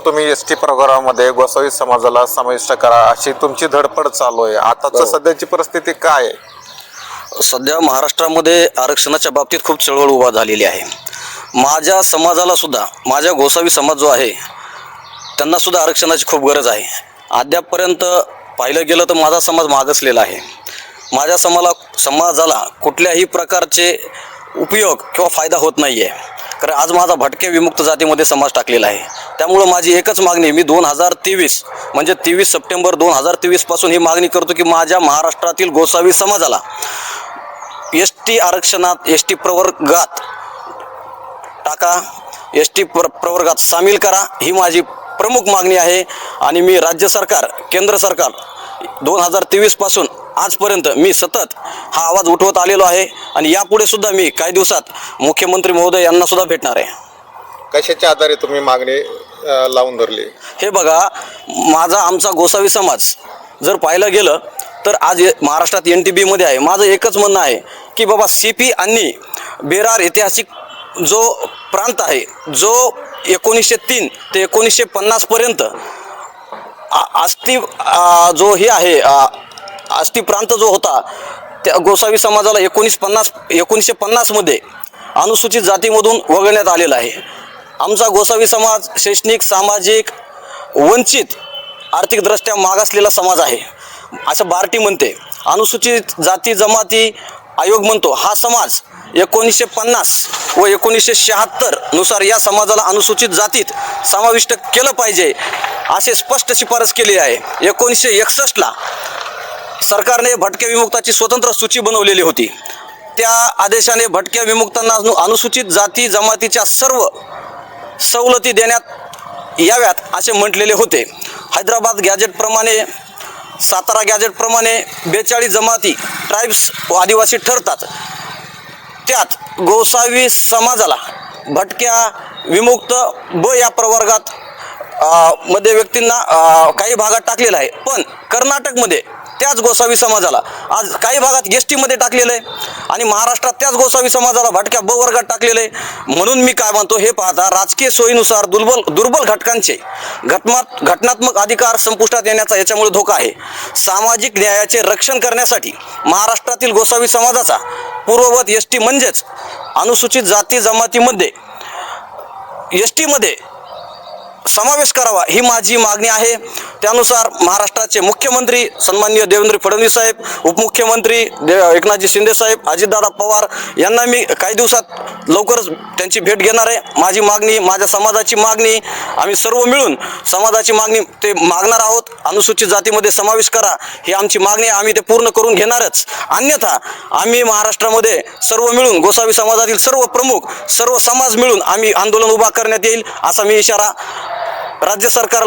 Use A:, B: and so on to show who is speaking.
A: तुम्ही एसटी प्रोग्राममध्ये गोसावी समाजाला समाविष्ट करा अशी तुमची धडपड चालू आहे. आताची सध्याची परिस्थिती काय आहे?
B: सध्या महाराष्ट्रामध्ये आरक्षणाच्या बाबतीत खूप चळवळ उभा झालेली आहे. माझ्या समाजाला सुद्धा, माझ्या गोसावी समाज जो आहे त्यांना सुद्धा आरक्षणाची खूप गरज आहे. अद्यापपर्यंत पाहिलं गेलं तर माझा समाज मागासलेला आहे. माझ्या समाजाला कुठल्याही प्रकारचे उपयोग किंवा फायदा होत नाही आहे. कारण आज माझा भटक्या विमुक्त जातीमध्ये समाज टाकलेला आहे. त्यामुळं माझी एकच मागणी, मी 2023 म्हणजे 23 सप्टेंबर 2023 पासून ही मागणी करतो की माझ्या महाराष्ट्रातील गोसावी समाजाला एसटी आरक्षणात, एसटी प्रवर्गात टाका, एसटी प्रवर्गात सामील करा, ही माझी प्रमुख मागणी आहे. आणि मी राज्य सरकार, केंद्र सरकार 2023 पासून आजपर्यंत मी सतत हा आवाज उठवत आलेलो आहे. आणि यापुढे सुद्धा मी काही दिवसात मुख्यमंत्री महोदय यांना सुद्धा भेटणार आहे.
A: कशाच्या आधारे तुम्ही मागणी लावून धरली?
B: हे बघा, आमचा गोसावी समाज जर पाहिलं गेलं तर आज महाराष्ट्रात NTB मध्ये आहे. माझं एकच म्हणणं आहे की बाबा CP आणि बेरार ऐतिहासिक जो प्रांत आहे, जो 1903 ते 1950 पर्यंत आष्टी प्रांत जो होता, त्या गोसावी समाजाला 1950 मध्ये अनुसूचित जातीमधून वगळण्यात आलेला आहे. आमचा गोसावी समाज शैक्षणिक, सामाजिक, वंचित, आर्थिकदृष्ट्या मागासलेला समाज आहे असं बार्टी म्हणते. अनुसूचित जाती जमाती आयोग म्हणतो हा समाज 1950 व 1976 नुसार या समाजाला अनुसूचित जातीत समाविष्ट केलं पाहिजे असे स्पष्ट शिफारस केली आहे. 1961ला सरकारने भटक्या विमुक्ताची स्वतंत्र सूची बनवलेली होती. त्या आदेशाने भटक्या विमुक्तांना अनुसूचित जाती जमातीच्या सर्व सवलती देण्यात याव्यात असे म्हटलेले होते. हैदराबाद गॅजेटप्रमाणे, सातारा गॅजेटप्रमाणे 42 जमाती, ट्राईब्स व आदिवासी ठरतात. त्यात गोसावी समाजाला भटक्या विमुक्त या प्रवर्गात मध्ये व्यक्तींना काही भागात टाकलेलं आहे. पण कर्नाटकमध्ये त्याच गोसावी समाजाला आज काही भागात ST मध्ये टाकलेलं आहे आणि महाराष्ट्रात त्याच गोसावी समाजाला भटक्या वर्गात टाकलेलं आहे. म्हणून मी काय म्हणतो, हे पाहता राजकीय सोयीनुसार दुर्बल घटकांचे घटनात्मक अधिकार संपुष्टात येण्याचा याच्यामुळे धोका आहे. सामाजिक न्यायाचे रक्षण करण्यासाठी महाराष्ट्रातील गोसावी समाजाचा पूर्ववत ST म्हणजेच अनुसूचित जाती जमातीमध्ये ST मध्ये समावेश करावा ही माझी मागणी आहे. त्यानुसार महाराष्ट्राचे मुख्यमंत्री सन्माननीय देवेंद्र फडणवीस साहेब, उपमुख्यमंत्री एकनाथजी शिंदे साहेब, अजितदादा पवार यांना मी काही दिवसात लवकरच त्यांची भेट घेणार आहे. माझी मागणी, माझ्या समाजाची मागणी, आम्ही सर्व मिळून समाजाची मागणी ते मागणार आहोत. अनुसूचित जातीमध्ये समावेश करा ही आमची मागणी आहे. आम्ही ते पूर्ण करून घेणारच. अन्यथा आम्ही महाराष्ट्रामध्ये सर्व मिळून, गोसावी समाजातील सर्व प्रमुख, सर्व समाज मिळून आम्ही आंदोलन उभा करण्यात येईल असा मी इशारा राज्य सरकारला